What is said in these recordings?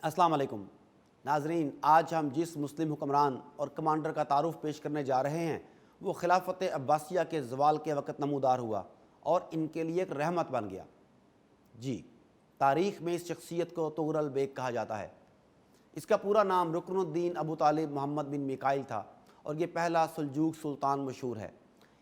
السلام علیکم ناظرین، آج ہم جس مسلم حکمران اور کمانڈر کا تعارف پیش کرنے جا رہے ہیں وہ خلافت عباسیہ کے زوال کے وقت نمودار ہوا اور ان کے لیے ایک رحمت بن گیا۔ جی، تاریخ میں اس شخصیت کو طغرل بیگ کہا جاتا ہے۔ اس کا پورا نام رکن الدین ابو طالب محمد بن میکائل تھا اور یہ پہلا سلجوق سلطان مشہور ہے۔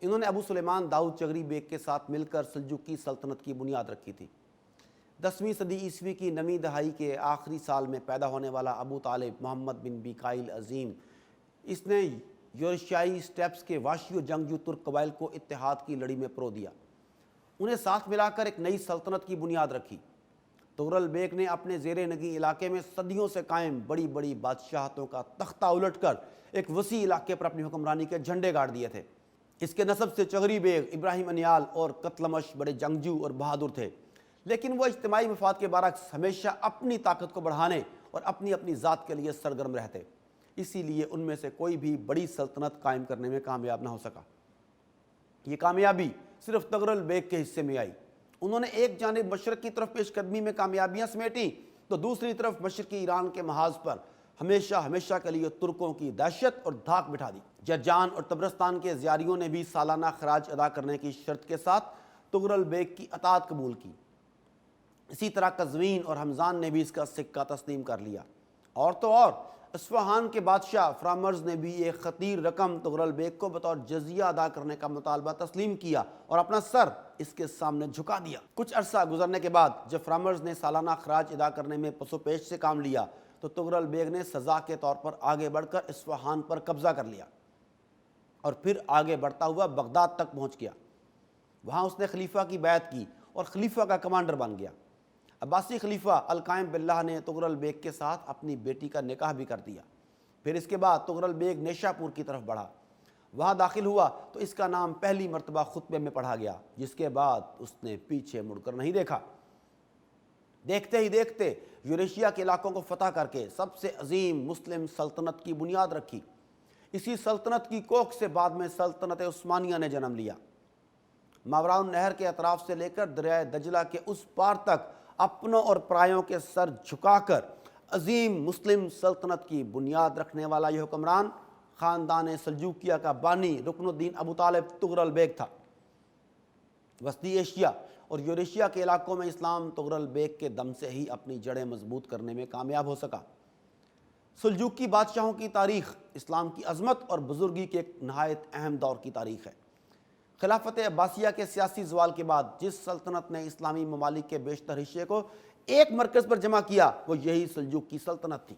انہوں نے ابو سلیمان داؤد چغری بیگ کے ساتھ مل کر سلجوقی سلطنت کی بنیاد رکھی تھی۔ 10ویں صدی عیسوی کی نویں دہائی کے آخری سال میں پیدا ہونے والا ابو طالب محمد بن میکائل عظیم، اس نے یورشیائی اسٹیپس کے وحشی و جنگجو ترک قبائل کو اتحاد کی لڑی میں پرو دیا، انہیں ساتھ ملا کر ایک نئی سلطنت کی بنیاد رکھی۔ طغرل بیگ نے اپنے زیر نگی علاقے میں صدیوں سے قائم بڑی بڑی بادشاہتوں کا تختہ الٹ کر ایک وسیع علاقے پر اپنی حکمرانی کے جھنڈے گاڑ دیے تھے۔ اس کے نسب سے چغری بیگ، ابراہیم انیال اور قتلمش بڑے جنگجو اور بہادر تھے، لیکن وہ اجتماعی مفاد کے برعکس ہمیشہ اپنی طاقت کو بڑھانے اور اپنی اپنی ذات کے لیے سرگرم رہتے، اسی لیے ان میں سے کوئی بھی بڑی سلطنت قائم کرنے میں کامیاب نہ ہو سکا۔ یہ کامیابی صرف طغرل بیگ کے حصے میں آئی۔ انہوں نے ایک جانب مشرق کی طرف پیش قدمی میں کامیابیاں سمیٹیں تو دوسری طرف مشرقی ایران کے محاذ پر ہمیشہ کے لیے ترکوں کی دہشت اور دھاک بٹھا دی۔ جرجان اور طبرستان کے زیاریوں نے بھی سالانہ خراج ادا کرنے کی شرط کے ساتھ طغرل بیگ کی اطاعت قبول کی۔ اسی طرح قزوین اور ہمزان نے بھی اس کا سکہ تسلیم کر لیا، اور تو اور اصفہان کے بادشاہ فرامرز نے بھی ایک خطیر رقم طغرل بیگ کو بطور جزیہ ادا کرنے کا مطالبہ تسلیم کیا اور اپنا سر اس کے سامنے جھکا دیا۔ کچھ عرصہ گزرنے کے بعد جب فرامرز نے سالانہ خراج ادا کرنے میں پس و پیش سے کام لیا تو طغرل بیگ نے سزا کے طور پر آگے بڑھ کر اصفہان پر قبضہ کر لیا اور پھر آگے بڑھتا ہوا بغداد تک پہنچ گیا۔ وہاں اس نے خلیفہ کی بیعت کی اور خلیفہ کا کمانڈر بن گیا۔ عباسی خلیفہ القائم باللہ نے طغرل بیگ کے ساتھ اپنی بیٹی کا نکاح بھی کر دیا۔ پھر اس کے بعد طغرل بیگ نیشا پور کی طرف بڑھا، وہاں داخل ہوا تو اس کا نام پہلی مرتبہ خطبے میں پڑھا گیا، جس کے بعد اس نے پیچھے مڑ کر نہیں دیکھا۔ دیکھتے ہی دیکھتے یوریشیا کے علاقوں کو فتح کر کے سب سے عظیم مسلم سلطنت کی بنیاد رکھی۔ اسی سلطنت کی کوکھ سے بعد میں سلطنت عثمانیہ نے جنم لیا۔ ماوراء النہر کے اطراف سے لے کر دریائے دجلہ کے اس پار تک اپنوں اور پرایوں کے سر جھکا کر عظیم مسلم سلطنت کی بنیاد رکھنے والا یہ حکمران خاندان سلجوقیہ کا بانی رکن الدین ابو طالب طغرل بیگ تھا۔ وسطی ایشیا اور یوریشیا کے علاقوں میں اسلام طغرل بیگ کے دم سے ہی اپنی جڑیں مضبوط کرنے میں کامیاب ہو سکا۔ سلجوقی بادشاہوں کی تاریخ اسلام کی عظمت اور بزرگی کے ایک نہایت اہم دور کی تاریخ ہے۔ خلافت عباسیہ کے سیاسی زوال کے بعد جس سلطنت نے اسلامی ممالک کے بیشتر حصے کو ایک مرکز پر جمع کیا وہ یہی سلجوقی سلطنت تھی۔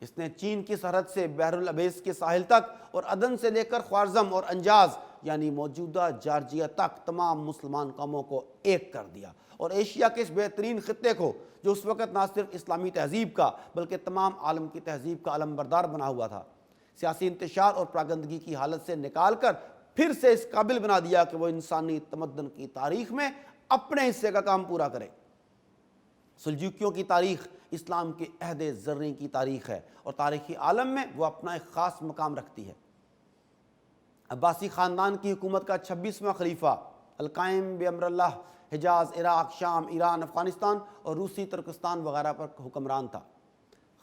اس نے چین کی سرحد سے بحر العبیس کے ساحل تک اور عدن سے لے کر خوارزم اور انجاز یعنی موجودہ جارجیا تک تمام مسلمان قوموں کو ایک کر دیا اور ایشیا کے اس بہترین خطے کو جو اس وقت نہ صرف اسلامی تہذیب کا بلکہ تمام عالم کی تہذیب کا علمبردار بنا ہوا تھا، سیاسی انتشار اور پراگندگی کی حالت سے نکال کر پھر سے اس قابل بنا دیا کہ وہ انسانی تمدن کی تاریخ میں اپنے حصے کا کام پورا کرے۔ سلجوقیوں کی تاریخ اسلام کے عہد زرعی کی تاریخ ہے اور تاریخی عالم میں وہ اپنا ایک خاص مقام رکھتی ہے۔ عباسی خاندان کی حکومت کا 26واں خلیفہ القائم بامر اللہ حجاز، عراق، شام، ایران، افغانستان اور روسی ترکستان وغیرہ پر حکمران تھا۔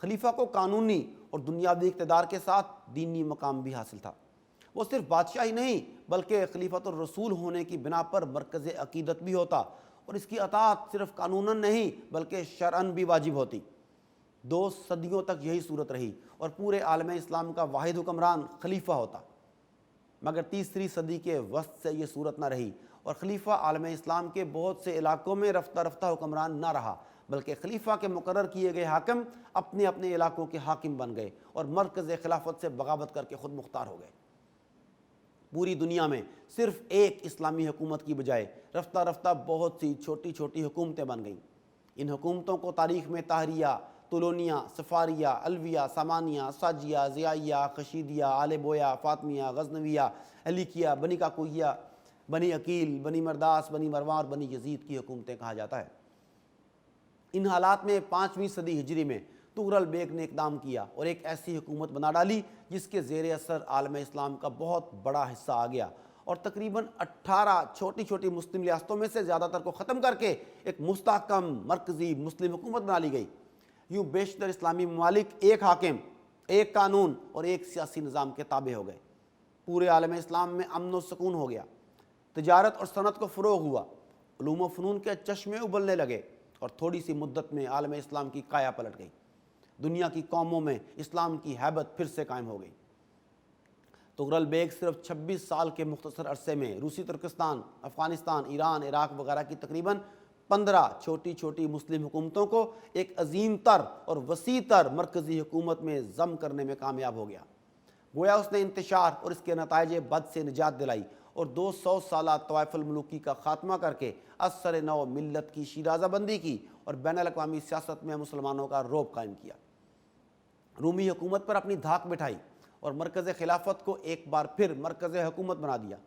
خلیفہ کو قانونی اور دنیاوی اقتدار کے ساتھ دینی مقام بھی حاصل تھا۔ وہ صرف بادشاہ ہی نہیں بلکہ خلیفۃ الرسول ہونے کی بنا پر مرکز عقیدت بھی ہوتا اور اس کی اطاعت صرف قانوناً نہیں بلکہ شرعاً بھی واجب ہوتی۔ 2 صدیوں تک یہی صورت رہی اور پورے عالم اسلام کا واحد حکمران خلیفہ ہوتا، مگر تیسری صدی کے وسط سے یہ صورت نہ رہی اور خلیفہ عالم اسلام کے بہت سے علاقوں میں رفتہ رفتہ حکمران نہ رہا، بلکہ خلیفہ کے مقرر کیے گئے حاکم اپنے اپنے علاقوں کے حاکم بن گئے اور مرکز خلافت سے بغاوت کر کے خود مختار ہو گئے۔ پوری دنیا میں صرف ایک اسلامی حکومت کی بجائے رفتہ رفتہ بہت سی چھوٹی چھوٹی حکومتیں بن گئیں۔ ان حکومتوں کو تاریخ میں طاہریہ، طولونیہ، صفاریہ، علویہ، سامانیہ، ساجیہ، ضیائیہ، خشیدیہ، آل بویہ، فاطمیہ، غزنویہ، علیکیہ، بنی کاکویہ، بنی عقیل، بنی مرداس، بنی مروان اور بنی یزید کی حکومتیں کہا جاتا ہے۔ ان حالات میں 5ویں صدی ہجری میں طغرل بیگ نے اقدام کیا اور ایک ایسی حکومت بنا ڈالی جس کے زیر اثر عالم اسلام کا بہت بڑا حصہ آ گیا اور تقریباً 18 چھوٹی چھوٹی مسلم ریاستوں میں سے زیادہ تر کو ختم کر کے ایک مستحکم مرکزی مسلم حکومت بنا لی گئی۔ یوں بیشتر اسلامی ممالک ایک حاکم، ایک قانون اور ایک سیاسی نظام کے تابع ہو گئے۔ پورے عالم اسلام میں امن و سکون ہو گیا، تجارت اور صنعت کو فروغ ہوا، علوم و فنون کے چشمے ابلنے لگے، اور تھوڑی سی مدت میں عالم اسلام کی کایا پلٹ گئی۔ دنیا کی قوموں میں اسلام کی ہیبت پھر سے قائم ہو گئی۔ تغرل بیگ صرف 26 سال کے مختصر عرصے میں روسی ترکستان، افغانستان، ایران، عراق وغیرہ کی تقریباً 15 چھوٹی چھوٹی مسلم حکومتوں کو ایک عظیم تر اور وسیع تر مرکزی حکومت میں ضم کرنے میں کامیاب ہو گیا۔ گویا اس نے انتشار اور اس کے نتائج بد سے نجات دلائی اور 200 سالہ طوائف الملوکی کا خاتمہ کر کے اثر نو ملت کی شیرازہ بندی کی اور بین الاقوامی سیاست میں مسلمانوں کا رعب قائم کیا۔ رومی حکومت پر اپنی دھاک بٹھائی اور مرکز خلافت کو ایک بار پھر مرکز حکومت بنا دیا۔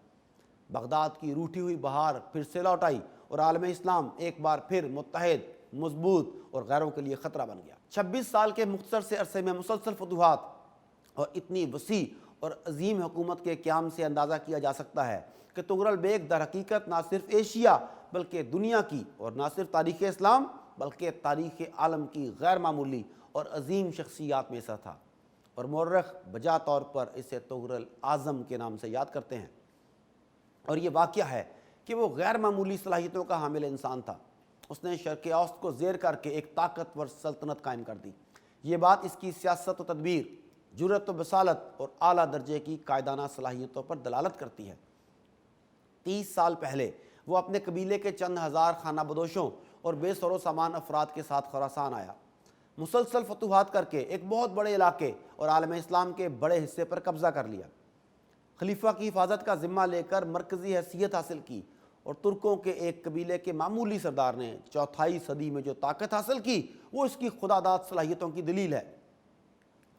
بغداد کی روٹھی ہوئی بہار پھر سے لوٹ آئی اور عالم اسلام ایک بار پھر متحد، مضبوط اور غیروں کے لیے خطرہ بن گیا۔ 26 سال کے مختصر سے عرصے میں مسلسل فتوحات اور اتنی وسیع اور عظیم حکومت کے قیام سے اندازہ کیا جا سکتا ہے کہ تغرل بیگ در حقیقت نہ صرف ایشیا بلکہ دنیا کی، اور نہ صرف تاریخ اسلام بلکہ تاریخ عالم کی غیر معمولی اور عظیم شخصیات میں سے تھا، اور مورخ بجا طور پر اسے تغرل اعظم کے نام سے یاد کرتے ہیں۔ اور یہ واقعہ ہے کہ وہ غیر معمولی صلاحیتوں کا حامل انسان تھا۔ اس نے شرق اوسط کو زیر کر کے ایک طاقتور سلطنت قائم کر دی۔ یہ بات اس کی سیاست و تدبیر، جرأت و بصالت اور اعلیٰ درجے کی قائدانہ صلاحیتوں پر دلالت کرتی ہے۔ 30 سال پہلے وہ اپنے قبیلے کے چند ہزار خانہ بدوشوں اور بے سر و سامان افراد کے ساتھ خراسان آیا، مسلسل فتوحات کر کے ایک بہت بڑے علاقے اور عالم اسلام کے بڑے حصے پر قبضہ کر لیا۔ خلیفہ کی حفاظت کا ذمہ لے کر مرکزی حیثیت حاصل کی، اور ترکوں کے ایک قبیلے کے معمولی سردار نے چوتھائی صدی میں جو طاقت حاصل کی وہ اس کی خداداد صلاحیتوں کی دلیل ہے۔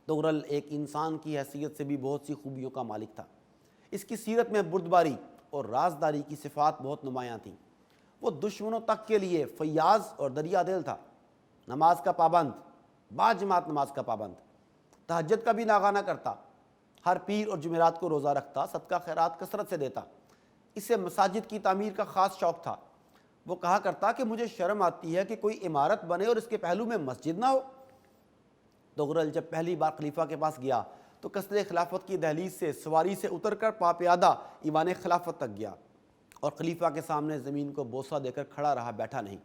تغرل ایک انسان کی حیثیت سے بھی بہت سی خوبیوں کا مالک تھا۔ اس کی سیرت میں بردباری اور رازداری کی صفات بہت نمایاں تھیں۔ وہ دشمنوں تک کے لیے فیاض اور دریا دل تھا، نماز کا پابند، باجماعت نماز کا پابند، تہجد کا بھی ناغہ نہ کرتا، ہر پیر اور جمعرات کو روزہ رکھتا، صدقہ خیرات کثرت سے دیتا۔ اسے مساجد کی تعمیر کا خاص شوق تھا۔ وہ کہا کرتا کہ مجھے شرم آتی ہے کہ کوئی عمارت بنے اور اس کے پہلو میں مسجد نہ ہو۔ تغرل جب پہلی بار خلیفہ کے پاس گیا تو قصر خلافت کی دہلیز سے سواری سے اتر کر پاپیادہ ایوان خلافت تک گیا، اور خلیفہ کے سامنے زمین کو بوسہ دے کر کھڑا رہا، بیٹھا نہیں۔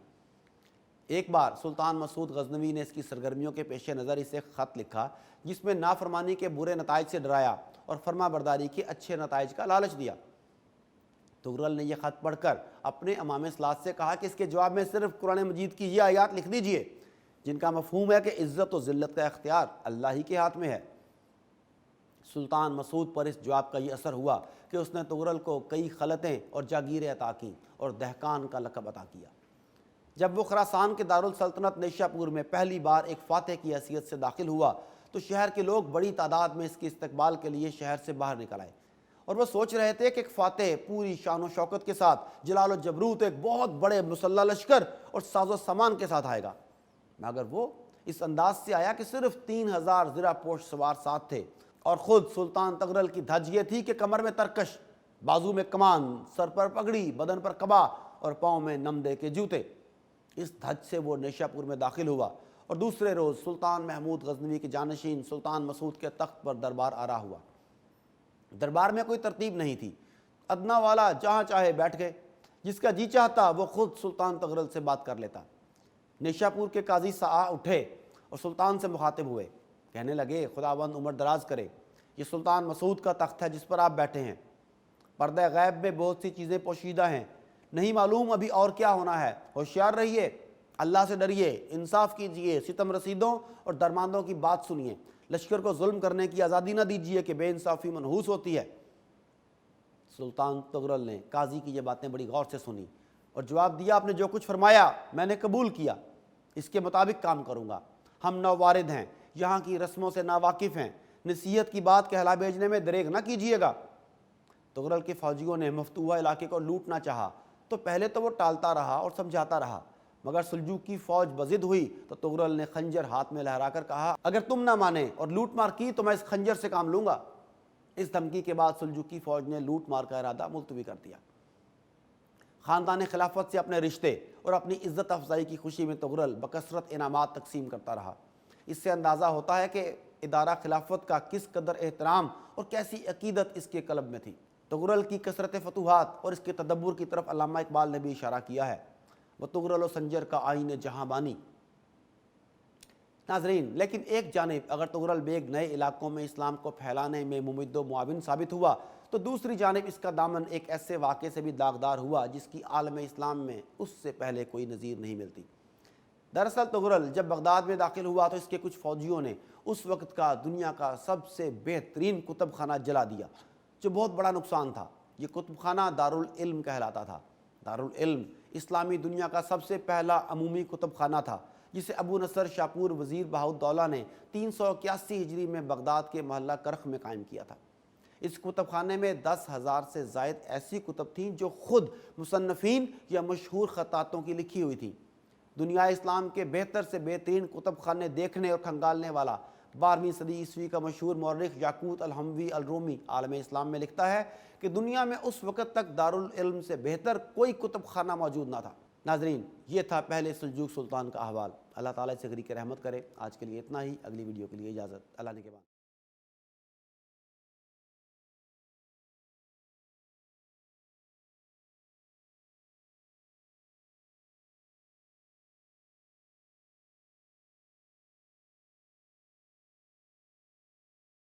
ایک بار سلطان مسعود غزنوی نے اس کی سرگرمیوں کے پیش نظر اسے خط لکھا جس میں نافرمانی کے برے نتائج سے ڈرایا اور فرما برداری کے اچھے نتائج کا لالچ دیا۔ تغرل نے یہ خط پڑھ کر اپنے امام اصلاحات سے کہا کہ اس کے جواب میں صرف قرآن مجید کی یہ آیات لکھ دیجئے جن کا مفہوم ہے کہ عزت و ذلت کا اختیار اللہ ہی کے ہاتھ میں ہے۔ سلطان مسعود پر اس جواب کا یہ اثر ہوا کہ اس نے تغرل کو کئی خلطیں اور جاگیریں عطا کیں اور دہقان کا لقب عطا کیا۔ جب وہ خراسان کے دارالسلطنت نیشاپور میں پہلی بار ایک فاتح کی حیثیت سے داخل ہوا تو شہر کے لوگ بڑی تعداد میں اس کے استقبال کے لیے شہر سے باہر نکل آئے، اور وہ سوچ رہے تھے کہ ایک فاتح پوری شان و شوکت کے ساتھ جلال و جبروت ایک بہت بڑے مسلح لشکر اور ساز و سامان کے ساتھ آئے گا، مگر وہ اس انداز سے آیا کہ صرف 3000 زرہ پوش سوار ساتھ تھے، اور خود سلطان تغرل کی دھج یہ تھی کہ کمر میں ترکش، بازو میں کمان، سر پر پگڑی، بدن پر قبا اور پاؤں میں نمدے کے جوتے۔ اس دھج سے وہ نیشاپور میں داخل ہوا اور دوسرے روز سلطان محمود غزنوی کے جانشین سلطان مسعود کے تخت پر دربار آرا ہوا۔ دربار میں کوئی ترتیب نہیں تھی، ادنا والا جہاں چاہے بیٹھ گئے، جس کا جی چاہتا وہ خود سلطان تغرل سے بات کر لیتا۔ نیشاپور کے قاضی سعا اٹھے اور سلطان سے مخاطب ہوئے، کہنے لگے خداوند عمر دراز کرے، یہ سلطان مسعود کا تخت ہے جس پر آپ بیٹھے ہیں، پردہ غیب میں بہت سی چیزیں پوشیدہ ہیں، نہیں معلوم ابھی اور کیا ہونا ہے، ہوشیار رہیے، اللہ سے ڈریے، انصاف کیجئے، ستم رسیدوں اور درماندوں کی بات سنیے، لشکر کو ظلم کرنے کی آزادی نہ دیجیے کہ بے انصافی منحوس ہوتی ہے۔ سلطان تغرل نے قاضی کی یہ باتیں بڑی غور سے سنی اور جواب دیا، آپ نے جو کچھ فرمایا میں نے قبول کیا، اس کے مطابق کام کروں گا۔ ہم نووارد ہیں، یہاں کی رسموں سے ناواقف ہیں، نصیحت کی بات کہلا بھیجنے میں دریغ نہ کیجیے گا۔ تغرل کے فوجیوں نے مفتوحہ علاقے کو لوٹنا چاہا تو پہلے تو وہ ٹالتا رہا اور سمجھاتا رہا، مگر سلجوقی فوج بضد ہوئی تو تغرل نے خنجر ہاتھ میں لہرا کر کہا، اگر تم نہ مانے اور لوٹ مار کی تو میں اس خنجر سے کام لوں گا۔ اس دھمکی کے بعد سلجوقی فوج نے لوٹ مار کا ارادہ ملتوی کر دیا۔ خاندان خلافت سے اپنے رشتے اور اپنی عزت افزائی کی خوشی میں تغرل بکثرت انعامات تقسیم کرتا رہا۔ اس سے اندازہ ہوتا ہے کہ ادارہ خلافت کا کس قدر احترام اور کیسی عقیدت اس کے قلب میں تھی۔ تغرل کی کثرت فتوحات اور اس کے تدبر کی طرف علامہ اقبال نے بھی اشارہ کیا ہے، وہ تغرل و سنجر کا آئین جہاں بانی۔ ناظرین، لیکن ایک جانب اگر تغرل بیگ نئے علاقوں میں اسلام کو پھیلانے میں ممد و معاون ثابت ہوا، تو دوسری جانب اس کا دامن ایک ایسے واقعے سے بھی داغدار ہوا جس کی عالم اسلام میں اس سے پہلے کوئی نظیر نہیں ملتی۔ دراصل تغرل جب بغداد میں داخل ہوا تو اس کے کچھ فوجیوں نے اس وقت کا دنیا کا سب سے بہترین کتب خانہ جلا دیا، جو بہت بڑا نقصان تھا۔ یہ کتب خانہ دارالعلم کہلاتا تھا۔ دارالعلم اسلامی دنیا کا سب سے پہلا عمومی کتب خانہ تھا، جسے ابو نصر شاپور وزیر بہاءالدولہ نے 381 ہجری میں بغداد کے محلہ کرخ میں قائم کیا تھا۔ اس کتب خانے میں 10,000 سے زائد ایسی کتب تھیں جو خود مصنفین یا مشہور خطاطوں کی لکھی ہوئی تھیں۔ دنیا اسلام کے بہتر سے بہترین کتب خانے دیکھنے اور کھنگالنے والا 12ویں صدی عیسوی کا مشہور مورخ یاقوت الحموی الرومی عالم اسلام میں لکھتا ہے کہ دنیا میں اس وقت تک دارالعلم سے بہتر کوئی کتب خانہ موجود نہ تھا۔ ناظرین، یہ تھا پہلے سلجوق سلطان کا احوال۔ اللہ تعالیٰ سے غریق رحمت کرے۔ آج کے لیے اتنا ہی، اگلی ویڈیو کے لیے اجازت، اللہ نے کے بعد۔